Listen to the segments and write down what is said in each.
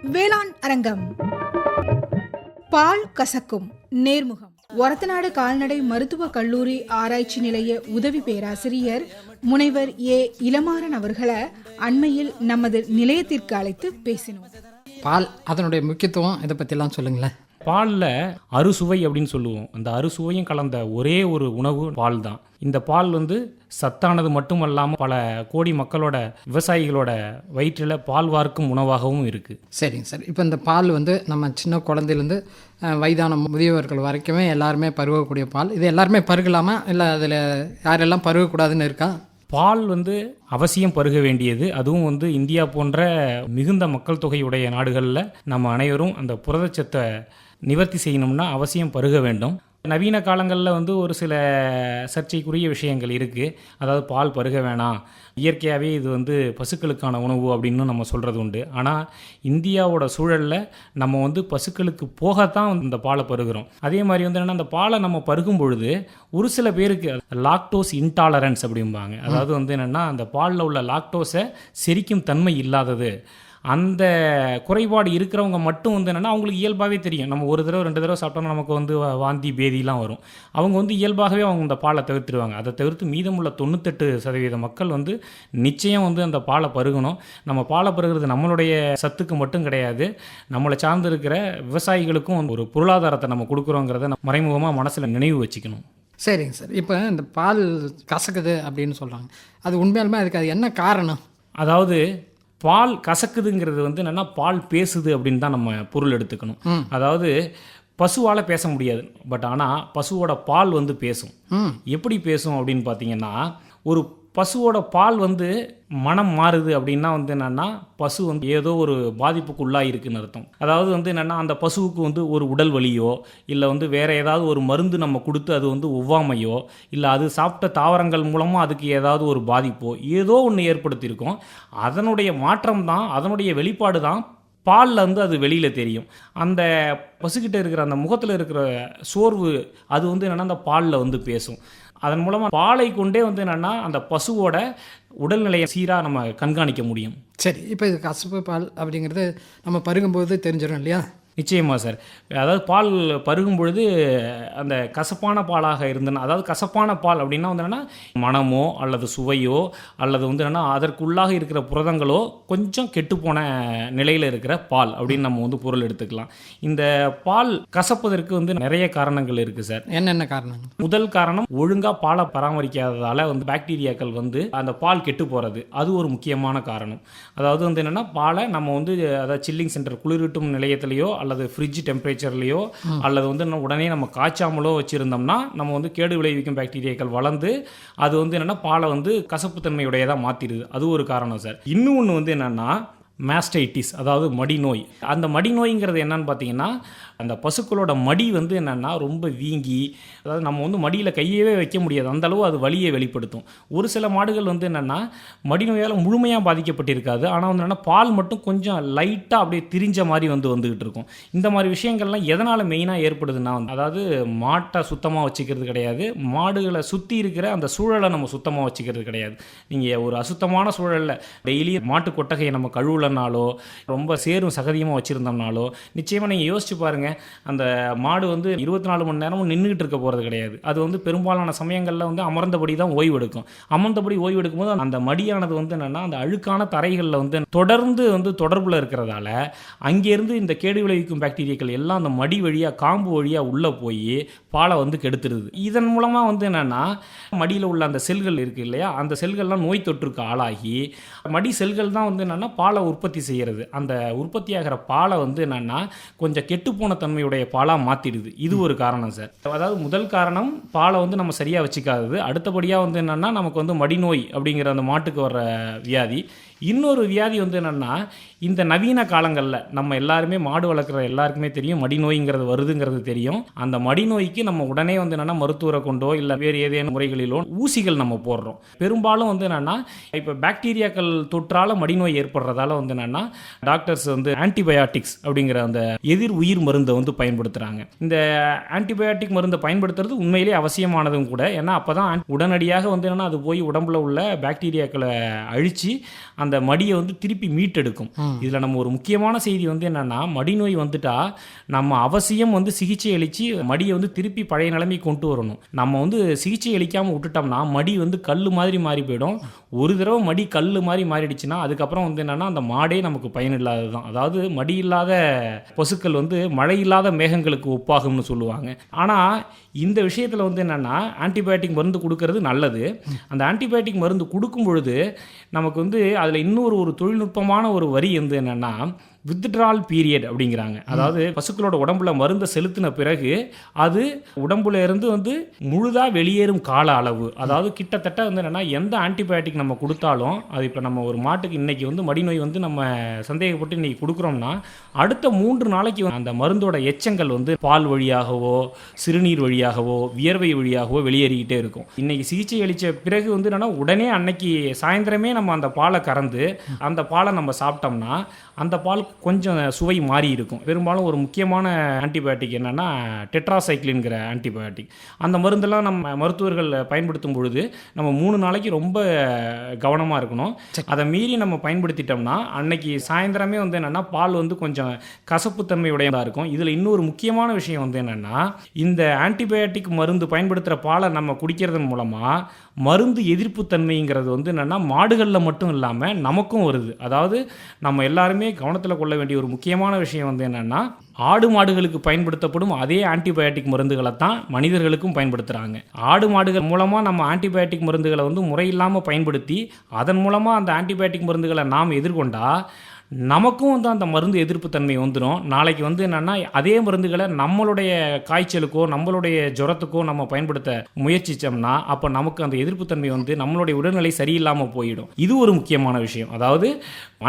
வேளாண் அரங்கம். பால் கசக்கும் நேர்முகம். ஒரத்தநாடு கால்நடை மருத்துவக் கல்லூரி ஆராய்ச்சி நிலைய உதவி பேராசிரியர் முனைவர் ஏ இளமாறன் அவர்களை அண்மையில் நமது நிலையத்திற்கு அழைத்து பேசினோம். பால் அதனுடைய முக்கியத்துவம் இதை பற்றிலாம் சொல்லுங்களேன். பாலில் அறுசுவை அப்படின்னு சொல்லுவோம். அந்த அறுசுவையும் கலந்த ஒரே ஒரு உணவு பால் தான். இந்த பால் சத்தானது மட்டுமல்லாமல் பல கோடி மக்களோட விவசாயிகளோட வயிற்றில் பால் வார்க்கும் உணவாகவும் இருக்குது. சரிங்க சார். இப்போ இந்த பால் நம்ம சின்ன குழந்தையிலேருந்து வயதான முதியவர்கள் வரைக்குமே எல்லாருமே பருகக்கூடிய பால். இது எல்லாருமே பருகலாமா, இல்லை அதில் யாரெல்லாம் பருகக்கூடாதுன்னு இருக்கா? பால் அவசியம் பருக வேண்டியது. அதுவும் இந்தியா போன்ற மிகுந்த மக்கள் தொகையுடைய நாடுகளில் நம்ம அனைவரும் அந்த புரதச்சத்தை நிவர்த்தி செய்யணும்னா அவசியம் பருக வேண்டும். நவீன காலங்களில் ஒரு சில சர்ச்சைக்குரிய விஷயங்கள் இருக்குது. அதாவது பால் பருக வேணாம், இயற்கையாகவே இது பசுக்களுக்கான உணவு அப்படின்னு நம்ம சொல்கிறது உண்டு. ஆனால் இந்தியாவோட சூழலில் நம்ம பசுக்களுக்கு போகத்தான் இந்த பாலை பருகிறோம். அதே மாதிரி என்னென்னா அந்த பாலை நம்ம பருகும் பொழுது ஒரு சில பேருக்கு லாக்டோஸ் இன்டாலரன்ஸ் அப்படிம்பாங்க. அதாவது என்னென்னா அந்த பாலில் உள்ள லாக்டோஸை செரிக்கும் தன்மை இல்லாதது. அந்த குறைபாடு இருக்கிறவங்க மட்டும் என்னென்னா அவங்களுக்கு இயல்பாகவே தெரியும். நம்ம ஒரு தடவை 2 தடவை சாப்பிட்டோம்னா நமக்கு வாந்தி பேதிலாம் வரும். அவங்க இயல்பாகவே அவங்க இந்த பாலை தவிர்த்துருவாங்க. அதை தவிர்த்து மீதமுள்ள 98% மக்கள் நிச்சயம் அந்த பாலை பருகணும். நம்ம பாலை பருகிறது நம்மளுடைய சத்துக்கு மட்டும் கிடையாது, நம்மளை சார்ந்து இருக்கிற விவசாயிகளுக்கும் ஒரு பொருளாதாரத்தை நம்ம கொடுக்குறோங்கிறத மறைமுகமாக மனசில் நினைவு வச்சுக்கணும். சரிங்க சார். இப்போ இந்த பால் கசக்குது அப்படின்னு சொல்கிறாங்க, அது உண்மையாலுமே அதுக்கு அது என்ன காரணம்? அதாவது பால் கசக்குதுங்கிறது என்னென்னா பால் பேசுது அப்படின்னு தான் நம்ம பொருள் எடுத்துக்கணும். அதாவது பசுவால் பேச முடியாது, பட் ஆனால் பசுவோட பால் பேசும். எப்படி பேசும் அப்படின்னு பார்த்தீங்கன்னா, ஒரு பசுவோட பால் மனம் மாறுது அப்படின்னா என்னென்னா பசு ஏதோ ஒரு பாதிப்புக்குள்ளாக இருக்குன்னு அர்த்தம். அதாவது என்னென்னா அந்த பசுவுக்கு ஒரு உடல் வலியோ இல்லை வேறு ஏதாவது ஒரு மருந்து நம்ம கொடுத்து அது ஒவ்வாமையோ இல்லை அது சாப்பிட்ட தாவரங்கள் மூலமாக அதுக்கு ஏதாவது ஒரு பாதிப்போ ஏதோ ஒன்று ஏற்படுத்தியிருக்கோம். அதனுடைய மாற்றம் தான், அதனுடைய வெளிப்பாடு தான் பாலில் அது வெளியில் தெரியும். அந்த பசுக்கிட்ட இருக்கிற அந்த முகத்தில் இருக்கிற சோர்வு அது என்னென்னா அந்த பாலில் பேசும். அதன் மூலமாக பாலை கொண்டே என்னென்னா அந்த பசுவோட உடல்நிலையை சீராக நம்ம கண்காணிக்க முடியும். சரி, இப்போ இது கசப்பு பால் அப்படிங்கிறது நம்ம பருகும்போது தெரிஞ்சிடும் இல்லையா? நிச்சயமாக சார். அதாவது பால் பருகும் பொழுது அந்த கசப்பான பாலாக இருந்ததுன்னா, அதாவது கசப்பான பால் அப்படின்னா என்னென்னா மனமோ அல்லது சுவையோ அல்லது என்னென்னா அதற்குள்ளாக இருக்கிற புரதங்களோ கொஞ்சம் கெட்டுப்போன நிலையில் இருக்கிற பால் அப்படின்னு நம்ம பொருள் எடுத்துக்கலாம். இந்த பால் கசப்பதற்கு நிறைய காரணங்கள் இருக்குது சார். என்னென்ன காரணம்? முதல் காரணம், ஒழுங்காக பாலை பராமரிக்காததால் பாக்டீரியாக்கள் அந்த பால் கெட்டு போகிறது. அது ஒரு முக்கியமான காரணம். அதாவது என்னென்னா பாலை நம்ம அதாவது சில்லிங் சென்டர் குளிரூட்டும் நிலையத்திலேயோ அல்லது ஃப்ரிட்ஜ் டெம்பரேச்சர்லையோ அல்லது உடனே நம்ம காய்ச்சாமலோ வச்சுருந்தோம்னா நம்ம கேடு விளைவிக்கும் பாக்டீரியாக்கள் வளர்ந்து அது என்னென்னா பாலை கசப்புத்தன்மையுடையதாக மாற்றிடுது. அது ஒரு காரணம் சார். இன்னும் ஒன்று என்னென்னா மாஸ்டைட்டிஸ், அதாவது மடி நோய். அந்த மடி நோய்ங்கிறது என்னன்னு பார்த்தீங்கன்னா, அந்த பசுக்களோட மடி என்னென்னா ரொம்ப வீங்கி, அதாவது நம்ம மடியில் கையவே வைக்க முடியாது, அந்தளவு அது வலியை வெளிப்படுத்தும். ஒரு சில மாடுகள் என்னென்னா மடி நோயால் முழுமையாக பாதிக்கப்பட்டிருக்காது, ஆனால் என்னென்னா பால் மட்டும் கொஞ்சம் லைட்டாக அப்படியே திரிஞ்ச மாதிரி வந்துக்கிட்டு இருக்கும். இந்த மாதிரி விஷயங்கள்லாம் எதனால் மெயினாக ஏற்படுதுன்னா, அதாவது மாட்டை சுத்தமாக வச்சுக்கிறது கிடையாது, மாடுகளை சுற்றி இருக்கிற அந்த சூழலை நம்ம சுத்தமாக வச்சுக்கிறது கிடையாது. நீங்கள் ஒரு அசுத்தமான சூழலில் டெய்லி மாட்டு கொட்டகையை நம்ம கழுவுலனாலோ ரொம்ப சேரும் சகதியமாக வச்சுருந்தோம்னாலோ நிச்சயமாக நீங்கள் யோசிச்சு பாருங்கள், அந்த மாடு 24 மணி நேரமும் நின்றுக்கிட்டு இருக்க போகிறது கிடையாது. அது பெரும்பாலான சமயங்களில் அமர்ந்தபடி தான் ஓய்வு எடுக்கும். அமர்ந்தபடி ஓய்வு எடுக்கும்போது அந்த மடியானது என்னென்னா அந்த அழுக்கான தரைகளில் தொடர்ந்து தொடர்பில் இருக்கிறதால அங்கேருந்து இந்த கேடு விளைவிக்கும் பாக்டீரியாக்கள் எல்லாம் அந்த மடி வழியாக காம்பு வழியாக உள்ளே போய் பாலை கெடுத்துருது. இதன் மூலமாக என்னென்னா மடியில் உள்ள அந்த செல்கள் இருக்குது இல்லையா, அந்த செல்கள்லாம் நோய் தொற்றுக்கு ஆளாகி மடி செல்கள் தான் என்னென்னா பாலை உற்பத்தி செய்கிறது. அந்த உற்பத்தியாகிற பாலை என்னென்னா கொஞ்சம் கெட்டுப்போன தன்மையுடைய பாலாக மாற்றிடுது. இது ஒரு காரணம் சார். அதாவது முதல் காரணம் பாலை நம்ம சரியாக வச்சுக்காதது. அடுத்தபடியாக என்னென்னா நமக்கு மடிநோய் அப்படிங்கிற அந்த மாட்டுக்கு வர்ற வியாதி. இன்னொரு வியாதி என்னென்னா இந்த நவீன காலங்களில் நம்ம எல்லாருமே மாடு வளர்க்குற எல்லாருக்குமே தெரியும் மடிநோய்ங்கிறது வருதுங்கிறது தெரியும். அந்த மடிநோய்க்கு நம்ம உடனே என்னென்னா மருத்துவரை கொண்டோ இல்லை வேறு ஏதேனும் முறைகளிலோ ஊசிகள் நம்ம போடுறோம். பெரும்பாலும் என்னென்னா இப்போ பாக்டீரியாக்கள் தொற்றால் மடிநோய் ஏற்படுறதால என்னென்னா டாக்டர்ஸ் ஆன்டிபயாட்டிக்ஸ் அப்படிங்கிற அந்த எதிர் உயிர் மருந்தை பயன்படுத்துகிறாங்க. இந்த ஆன்டிபயாட்டிக் மருந்தை பயன்படுத்துறது உண்மையிலே அவசியமானதும் கூட. ஏன்னா அப்போ தான் உடனடியாக என்னென்னா அது போய் உடம்புல உள்ள பாக்டீரியாக்களை அழித்து அந்த மடியை திருப்பி மீட்டெடுக்கும். இதில் நம்ம ஒரு முக்கியமான செய்தி வந்து என்னென்னா, மடிநோய் வந்துட்டா நம்ம அவசியம் வந்து சிகிச்சை அளித்து மடியை வந்து திருப்பி பழைய நிலைமைக்கு கொண்டு வரணும். நம்ம வந்து சிகிச்சை அளிக்காமல் விட்டுட்டோம்னா மடி வந்து கல் மாதிரி மாறி போயிடும். ஒரு தடவை மடி கல் மாதிரி மாறிடுச்சுன்னா அதுக்கப்புறம் வந்து என்னென்னா அந்த மாடே நமக்கு பயனில்லாதது தான். அதாவது மடி இல்லாத பசுக்கள் வந்து மழை இல்லாத மேகங்களுக்கு ஒப்பாகும்னு சொல்லுவாங்க. ஆனால் இந்த விஷயத்தில் வந்து என்னென்னா, ஆன்டிபயோட்டிக் மருந்து கொடுக்கறது நல்லது. அந்த ஆன்டிபயோட்டிக் மருந்து கொடுக்கும் பொழுது நமக்கு வந்து அதில் இன்னொரு தொழில்நுட்பமான ஒரு வரி வந்து என்னென்னா, வித்ட்ரால் பீரியட் அப்படிங்கிறாங்க. அதாவது பசுக்களோட உடம்புல மருந்தை செலுத்தின பிறகு அது உடம்புல இருந்து வந்து முழுதாக வெளியேறும் கால அளவு. அதாவது கிட்டத்தட்ட வந்து என்னென்னா, எந்த ஆன்டிபயோட்டிக் நம்ம கொடுத்தாலும் அது இப்போ நம்ம ஒரு மாட்டுக்கு இன்றைக்கி வந்து மடிநோய் வந்து நம்ம சந்தேகப்பட்டு இன்றைக்கி கொடுக்குறோம்னா அடுத்த 3 நாளைக்கு அந்த மருந்தோட எச்சங்கள் வந்து பால் வழியாகவோ சிறுநீர் வழியாகவோ வியர்வை வழியாகவோ வெளியேறிக்கிட்டே இருக்கும். இன்றைக்கி சிகிச்சை அளித்த பிறகு வந்து என்னென்னா உடனே அன்னைக்கு சாயந்தரமே நம்ம அந்த பாலை கறந்து அந்த பாலை நம்ம சாப்பிட்டோம்னா அந்த பால் கொஞ்சம் சுவை மாறி இருக்கும். பெரும்பாலும் ஒரு முக்கியமான ஆன்டிபயோட்டிக் என்னென்னா டெட்ராசைக்ளின்கிற ஆன்டிபயோட்டிக். அந்த மருந்தெல்லாம் நம்ம மருத்துவர்கள் பயன்படுத்தும் பொழுது நம்ம 3 நாளைக்கு ரொம்ப கவனமாக இருக்கணும். அதை மீறி நம்ம பயன்படுத்திட்டோம்னா அன்னைக்கு சாயந்தரமே வந்து என்னென்னா பால் வந்து கொஞ்சம் கசப்புத்தன்மையுடையதாக இருக்கும். இதில் இன்னொரு முக்கியமான விஷயம் வந்து என்னென்னா, இந்த ஆன்டிபயோட்டிக் மருந்து பயன்படுத்துகிற பாலை நம்ம குடிக்கிறதன் மூலமாக மருந்து எதிர்ப்பு தன்மைங்கிறது வந்து என்னென்னா மாடுகளில் மட்டும் இல்லாமல் நமக்கும் வருது. அதாவது நம்ம எல்லாருமே கவனத்தில் கொள்ள வேண்டிய ஒரு முக்கியமான விஷயம் வந்து என்னென்னா, ஆடு மாடுகளுக்கு பயன்படுத்தப்படும் அதே ஆன்டிபயோட்டிக் மருந்துகளை தான் மனிதர்களுக்கும் பயன்படுத்துகிறாங்க. ஆடு மாடுகள் மூலமாக நம்ம ஆன்டிபயோட்டிக் மருந்துகளை வந்து முறையில்லாமல் பயன்படுத்தி அதன் மூலமாக அந்த ஆன்டிபயோட்டிக் மருந்துகளை நாம் எதிர்கொண்டால் நமக்கும் வந்து அந்த மருந்து எதிர்ப்பு தன்மை வந்துடும். நாளைக்கு வந்து என்னென்னா அதே மருந்துகளை நம்மளுடைய காய்ச்சலுக்கோ நம்மளுடைய ஜுரத்துக்கோ நம்ம பயன்படுத்த முயற்சித்தோம்னா அப்போ நமக்கு அந்த எதிர்ப்பு தன்மை வந்து நம்மளுடைய உடல்நிலை சரியில்லாமல் போயிடும். இது ஒரு முக்கியமான விஷயம். அதாவது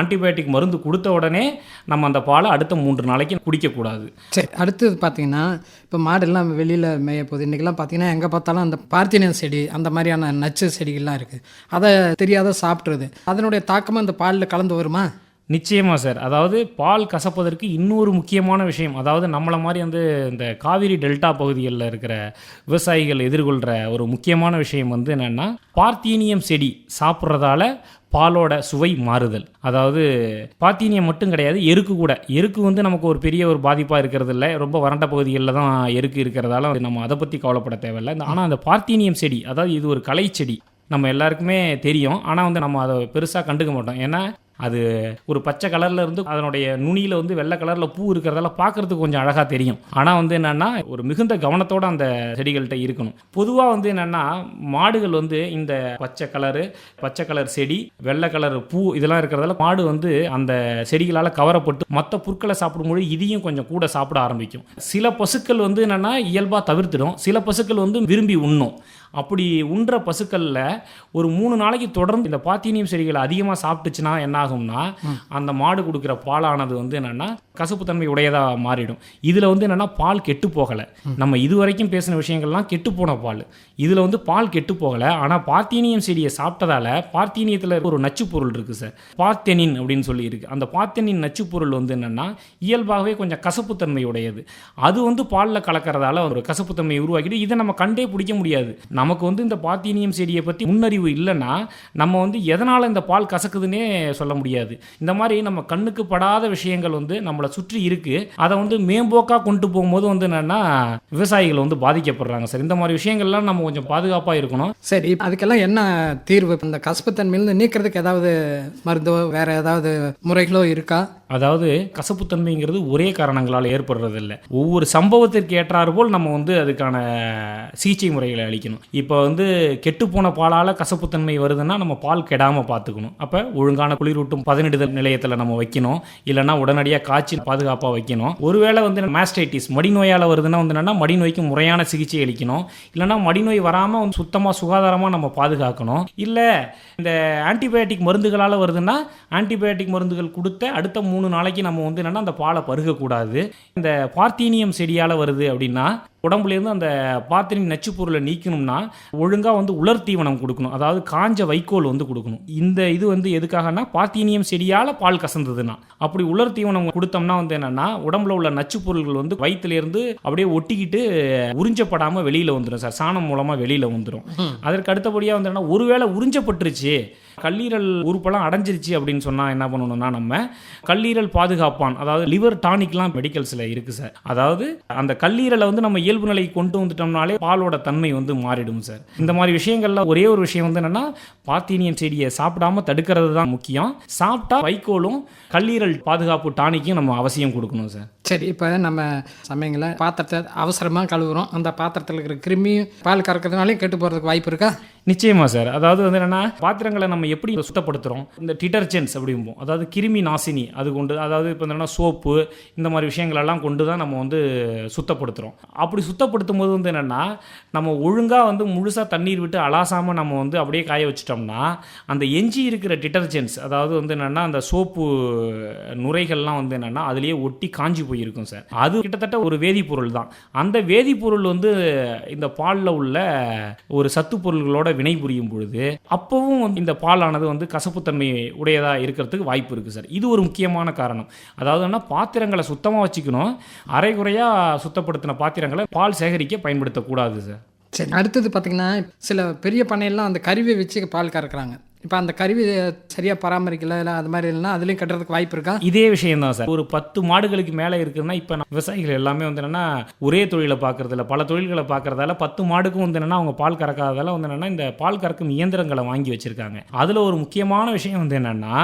ஆன்டிபயோட்டிக் மருந்து கொடுத்த உடனே நம்ம அந்த பாலை அடுத்த 3 நாளைக்கு குடிக்கக்கூடாது. சரி, அடுத்தது பார்த்தீங்கன்னா இப்போ மாடெல்லாம் வெளியில் மேய போகுது. இன்றைக்கெல்லாம் பார்த்தீங்கன்னா எங்கே பார்த்தாலும் அந்த பார்த்தினியம் செடி அந்த மாதிரியான நச்சு செடிகள்லாம் இருக்குது. அதை தெரியாத சாப்பிட்றது அதனுடைய தாக்கமாக அந்த பாலில் கலந்து வருமா? நிச்சயமாக சார். அதாவது பால் கசப்பதற்கு இன்னொரு முக்கியமான விஷயம், அதாவது நம்மளை மாதிரி வந்து இந்த காவிரி டெல்டா பகுதிகளில் இருக்கிற விவசாயிகள் எதிர்கொள்கிற ஒரு முக்கியமான விஷயம் வந்து என்னென்னா, பார்த்தீனியம் செடி சாப்பிட்றதால பாலோட சுவை மாறுதல். அதாவது பார்த்தீனியம் மட்டும் கிடையாது, எருக்கு கூட. எருக்கு வந்து நமக்கு ஒரு பெரிய ஒரு பாதிப்பாக இருக்கிறது இல்லை. ரொம்ப வறண்ட பகுதிகளில் தான் எருக்கு இருக்கிறதால நம்ம அதை பற்றி கவலைப்பட தேவையில்லை. ஆனால் அந்த பார்த்தீனியம் செடி, அதாவது இது ஒரு கலை செடி, நம்ம எல்லாருக்குமே தெரியும். ஆனால் வந்து நம்ம அதை பெருசாக கண்டுக்க மாட்டோம். ஏன்னா அது ஒரு பச்சை கலரில் இருந்து அதனுடைய நுனியில் வந்து வெள்ளை கலரில் பூ இருக்கிறதால பார்க்குறதுக்கு கொஞ்சம் அழகாக தெரியும். ஆனால் வந்து என்னென்னா ஒரு மிகுந்த கவனத்தோடு அந்த செடிகள்கிட்ட இருக்கணும். பொதுவாக வந்து என்னென்னா மாடுகள் வந்து இந்த பச்சை கலர் செடி, வெள்ளை கலர் பூ இதெல்லாம் இருக்கிறதால மாடு வந்து அந்த செடிகளால் கவரப்பட்டு மற்ற புற்களை சாப்பிடும்போது இதையும் கொஞ்சம் கூட சாப்பிட ஆரம்பிக்கும். சில பசுக்கள் வந்து என்னென்னா இயல்பாக தவிர்த்திடும், சில பசுக்கள் வந்து விரும்பி உண்ணும். அப்படி உண்ற பசுக்களில் ஒரு 3 நாளைக்கு தொடர்ந்து இந்த பார்த்தீனியம் செடிகளை அதிகமாக சாப்பிட்டுச்சுன்னா என்ன ஆகும்னா அந்த மாடு கொடுக்குற பாலானது வந்து என்னென்னா கசப்புத்தன்மை உடையதாக மாறிடும். இதில் வந்து என்னென்னா பால் கெட்டு போகலை. நம்ம இதுவரைக்கும் பேசின விஷயங்கள்லாம் கெட்டு போன பால். இதில் வந்து பால் கெட்டு போகலை. ஆனால் பார்த்தீனியம் செடியை சாப்பிட்டதால பார்த்தீனியத்தில் ஒரு நச்சு பொருள் இருக்குது சார், பார்த்தெனின் அப்படின்னு சொல்லி இருக்குது. அந்த பார்த்தெனின் நச்சு பொருள் வந்து என்னென்னா இயல்பாகவே கொஞ்சம் கசப்புத்தன்மை உடையது. அது வந்து பாலில் கலக்கிறதால ஒரு கசப்புத்தன்மையை உருவாக்கிட்டு இதை நம்ம கண்டே பிடிக்க முடியாது. நமக்கு வந்து இந்த பார்த்தீனியம் செடியை பற்றி முன்னறிவு இல்லைன்னா நம்ம வந்து எதனால் இந்த பால் கசக்குதுன்னே சொல்ல முடியாது. இந்த மாதிரி நம்ம கண்ணுக்கு படாத விஷயங்கள் வந்து நம்மளை சுற்றி இருக்கு. அதை வந்து மேம்போக்காக கொண்டு போகும்போது வந்து என்னன்னா விவசாயிகள் வந்து பாதிக்கப்படுறாங்க சார். இந்த மாதிரி விஷயங்கள்லாம் நம்ம கொஞ்சம் பாதுகாப்பாக இருக்கணும். சரி, அதுக்கெல்லாம் என்ன தீர்வு? இந்த கசப்புத்தன்மையிலிருந்து நீக்கிறதுக்கு ஏதாவது மருந்தோ வேற ஏதாவது முறைகளோ இருக்கா? அதாவது கசப்புத்தன்மைங்கிறது ஒரே காரணங்களால் ஏற்படுறதில்லை. ஒவ்வொரு சம்பவத்திற்கு ஏற்றாறு போல் நம்ம வந்து அதுக்கான சிகிச்சை முறைகளை அளிக்கணும். இப்போ வந்து கெட்டுப்போன பாலால் கசப்புத்தன்மை வருதுன்னா நம்ம பால் கெடாமல் பார்த்துக்கணும். அப்போ ஒழுங்கான குளிரூட்டும் பதனிடுதல் நிலையத்தில் நம்ம வைக்கணும். இல்லைனா உடனடியாக காய்ச்சி பாதுகாப்பாக வைக்கணும். ஒருவேளை வந்து மாஸ்டைட்டிஸ் மடிநோயால் வருதுன்னா வந்து என்னன்னா மடிநோய்க்கு முறையான சிகிச்சை அளிக்கணும். இல்லைனா மடிநோய் வராமல் வந்து சுத்தமாக சுகாதாரமாக நம்ம பாதுகாக்கணும். இல்லை இந்த ஆன்டிபயோட்டிக் மருந்துகளால் வருதுன்னா ஆன்டிபயோட்டிக் மருந்துகள் கொடுத்த அடுத்த 3 நாளைக்கு நம்ம வந்து என்னன்னா அந்த பாலை பருகக்கூடாது. இந்த பார்த்தீனியம் செடியால் வருது அப்படின்னா உடம்புலேருந்து அந்த பார்த்தீனியம் நச்சு பொருளை நீக்கணும்னா ஒழுங்காக வந்து உலர் தீவனம் கொடுக்கணும். அதாவது காஞ்ச வைக்கோல் வந்து கொடுக்கணும். இந்த இது வந்து எதுக்காகனா பார்த்தீனியம் செடியால் பால் கசந்ததுன்னா அப்படி உலர் தீவனம் கொடுத்தோம்னா வந்து என்னன்னா உடம்புல உள்ள நச்சு பொருள்கள் வந்து வயிற்றுலேருந்து அப்படியே ஒட்டிக்கிட்டு உறிஞ்சப்படாமல் வெளியில் வந்துடும் சார். சாணம் மூலமாக வெளியில் வந்துடும். அதற்கு அடுத்தபடியாக வந்து ஒருவேளை உறிஞ்சப்பட்டுருச்சு கல்லீரல் உறுப்பெல்லாம் அடைஞ்சிருச்சு அப்படின்னு சொன்னால் என்ன பண்ணணும்னா நம்ம கல்லீரல் பாதுகாப்பான், அதாவது லிவர் டானிக்லாம் மெடிக்கல்ஸில் இருக்குது சார். அதாவது அந்த கல்லீரலை வந்து நம்ம இயல்பு நிலைக்கு கொண்டு வந்துட்டோம்னாலே பாலோட தன்மை வந்து மாறிடும் சார். இந்த மாதிரி விஷயங்கள்ல ஒரே ஒரு விஷயம் வந்து என்னன்னா, பாத்தீனியன் செடியை சாப்பிடாம தடுக்கிறது தான் முக்கியம். சாப்பிட்டா வைக்கோலும் கல்லீரல் பாதுகாப்பு டானிக்கும் நம்ம அவசியம் கொடுக்கணும் சார். சரி, இப்போ நம்ம சமயங்களில் பாத்திரத்தை அவசரமாக கழுவுறோம், அந்த பாத்திரத்தில் இருக்கிற கிருமி பால் கறக்கிறதுனாலையும் கெட்டு போகிறதுக்கு வாய்ப்பு இருக்கா? நிச்சயமா சார். அதாவது வந்து என்னன்னா, பாத்திரங்களை நம்ம எப்படி சுத்தப்படுத்துகிறோம், இந்த டிட்டர்ஜென்ட்ஸ் அப்படிம்போம், அதாவது கிருமி நாசினி அது கொண்டு, அதாவது இப்போ என்னன்னா சோப்பு இந்த மாதிரி விஷயங்களெல்லாம் கொண்டு தான் நம்ம வந்து சுத்தப்படுத்துகிறோம். அப்படி சுத்தப்படுத்தும் போது வந்து என்னென்னா, நம்ம ஒழுங்காக வந்து முழுசாக தண்ணீர் விட்டு அலாசாமல் நம்ம வந்து அப்படியே காய வச்சிட்டோம்னா அந்த எஞ்சி இருக்கிற டிட்டர்ஜென்ட்ஸ், அதாவது வந்து என்னென்னா அந்த சோப்பு நுரைகள்லாம் வந்து என்னென்னா அதுலேயே ஒட்டி காஞ்சி போயிருக்கும் சார். அது கிட்டத்தட்ட ஒரு வேதிப்பொருள் தான். அந்த வேதிப்பொருள் வந்து இந்த பாலில் உள்ள ஒரு சத்து பொருள்களோட வினை புரியும் பொழுது அப்பவும் இந்த பாலானது வந்து கசப்புத்தன்மை உடையதாக இருக்கிறதுக்கு வாய்ப்பு இருக்குது சார். இது ஒரு முக்கியமான காரணம். அதாவது பாத்திரங்களை சுத்தமாக வச்சுக்கணும், அரைகுறையாக சுத்தப்படுத்தின பாத்திரங்களை பால் சேகரிக்க பயன்படுத்தக்கூடாது சார். சரி, அடுத்தது பார்த்திங்கன்னா, சில பெரிய பண்ணையெல்லாம் அந்த கருவியை வச்சு பால் கறக்குறாங்க. இப்போ அந்த கருவி சரியாக பராமரிக்கல, இல்லை அது மாதிரி இல்லைன்னா அதுலேயும் கட்டுறதுக்கு வாய்ப்பு இருக்கா? இதே விஷயம் தான் சார். ஒரு 10 மாடுகளுக்கு மேலே இருக்குதுன்னா, இப்போ விவசாயிகள் எல்லாமே வந்து என்னென்னா ஒரே தொழிலை பார்க்குறதில்ல, பல தொழில்களை பார்க்குறதால 10 மாடுக்கும் வந்து என்னென்னா அவங்க பால் கறக்காததால் வந்து என்னென்னா இந்த பால் கறக்கும் இயந்திரங்களை வாங்கி வச்சுருக்காங்க. அதில் ஒரு முக்கியமான விஷயம் வந்து என்னென்னா,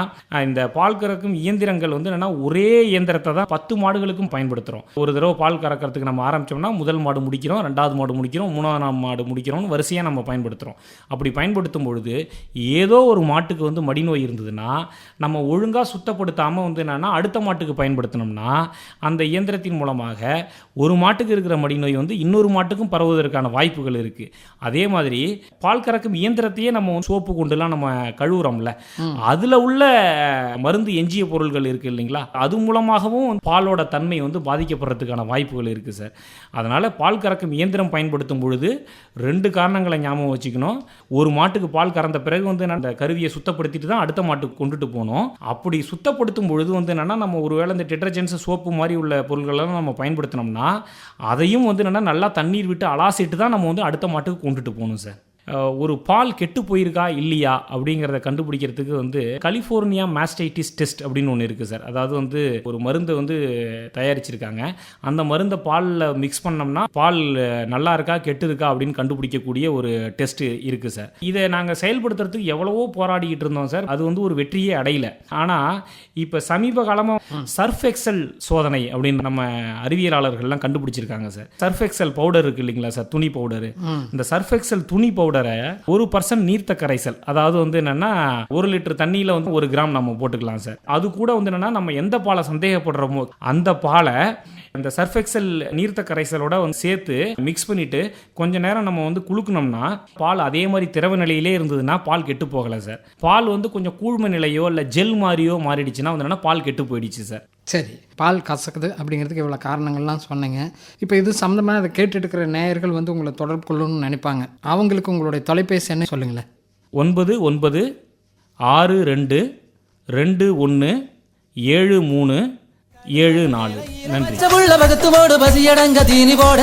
இந்த பால் கறக்கும் இயந்திரங்கள் வந்து என்னென்னா ஒரே இயந்திரத்தை தான் 10 மாடுகளுக்கும் பயன்படுத்துகிறோம். ஒரு தடவை பால் கறக்கிறதுக்கு நம்ம ஆரம்பித்தோம்னா முதல் மாடு முடிக்கிறோம், 2வது மாடு முடிக்கிறோம், 3வது மாடு முடிக்கிறோம்னு வரிசையாக நம்ம பயன்படுத்துகிறோம். அப்படி பயன்படுத்தும் பொழுது ஏதோ ஒரு மாட்டுக்கு வந்து மடிநோய் இருந்ததுன்னா நம்ம ஒழுங்காக சுத்தப்படுத்தாமல் வந்து என்னன்னா அடுத்த மாட்டுக்கு பயன்படுத்தினோம்னா அந்த இயந்திரத்தின் மூலமாக ஒரு மாட்டுக்கு இருக்கிற மடிநோய் வந்து இன்னொரு மாட்டுக்கும் பரவுவதற்கான வாய்ப்புகள் இருக்குது. அதே மாதிரி பால் கறக்கும் இயந்திரத்தையே நம்ம சோப்பு கொண்டுலாம் நம்ம கழுவுறோம்ல, அதில் உள்ள மருந்து எஞ்சிய பொருள்கள் இருக்குது இல்லைங்களா, அது மூலமாகவும் பாலோட தன்மை வந்து பாதிக்கப்படுறதுக்கான வாய்ப்புகள் இருக்குது சார். அதனால் பால் கறக்கும் இயந்திரம் பயன்படுத்தும் பொழுது 2 காரணங்களை ஞாபகம் வச்சுக்கணும். ஒரு மாட்டுக்கு பால் கறந்த பிறகு வந்து அந்த கருவியை சுத்தப்படுத்திட்டு தான் அடுத்த மாட்டுக்கு கொண்டுட்டு போனோம். அப்படி சுத்தப்படுத்தும் பொழுது வந்து என்னன்னா, நம்ம ஒருவேளை இந்த டிட்டர்ஜென்ட்ஸ் சோப்பு மாதிரி உள்ள பொருட்களெல்லாம் நம்ம பயன்படுத்தினோம்னா அதையும் வந்து என்னன்னா நல்லா தண்ணீர் விட்டு அலாசிட்டு தான் நம்ம வந்து அடுத்த மாட்டுக்கு கொண்டுட்டு போகணும் சார். ஒரு பால் கெட்டு போயிருக்கா இல்லையா அப்படிங்கிறத கண்டுபிடிக்கிறதுக்கு வந்து கலிஃபோர்னியா மாஸ்டைட்டிஸ் டெஸ்ட் அப்படின்னு ஒன்று இருக்குது சார். அதாவது வந்து ஒரு மருந்தை வந்து தயாரிச்சிருக்காங்க. அந்த மருந்தை பாலில் மிக்ஸ் பண்ணோம்னா பால் நல்லா இருக்கா கெட்டு இருக்கா அப்படின்னு கண்டுபிடிக்கக்கூடிய ஒரு டெஸ்ட் இருக்குது சார். இதை நாங்கள் செயல்படுத்துறதுக்கு எவ்வளவோ போராடிக்கிட்டு இருந்தோம் சார். அது வந்து ஒரு வெற்றியே அடையல. ஆனால் இப்போ சமீப காலமாக சர்ஃப் எக்ஸல் சோதனை அப்படின்னு நம்ம அறிவியலாளர்கள்லாம் கண்டுபிடிச்சிருக்காங்க சார். சர்ஃப் எக்ஸல் பவுடர் இருக்குது இல்லைங்களா சார், துணி பவுடரு. இந்த சர்ஃப் எக்ஸல் துணி பவுடர் 1% நீர்த்த கரைசல், அதாவது வந்து என்னன்னா 1 லிட்டர் தண்ணியில வந்து 1 கிராம் நம்ம போட்டுக்கலாம் சார். அது கூட வந்து என்னன்னா நம்ம எந்த பாலை சந்தேகப்படுறோமோ அந்த பாலை இந்த சர்ஃப் எக்ஸல் நீர்த்த கரைசலோட வந்து சேர்த்து மிக்ஸ் பண்ணிட்டு கொஞ்ச நேரம் நம்ம வந்து குலுக்கணும்னா பால் அதே மாதிரி திரவ நிலையிலே இருந்ததுன்னா பால் கெட்டு போகலை சார். பால் வந்து கொஞ்சம் கூழ்ம நிலையோ இல்லை ஜெல் மாதிரியோ மாறிடுச்சுன்னா வந்து என்னன்னா பால் கெட்டு போயிடுச்சு சார். சரி, பால் கசக்குது அப்படிங்கிறதுக்கு இவ்வளோ காரணங்கள்லாம் சொன்னீங்க. இப்போ இது சம்மந்தமாக அதை கேட்டுட்டு இருக்கிற நேயர்கள் வந்து உங்களை தொடர்பு கொள்ளணும்னு நினைப்பாங்க. அவங்களுக்கு உங்களுடைய தொலைபேசி என்ன சொல்லுங்களேன். 9962217374. நன்றி. பசியடங்க தீனி போட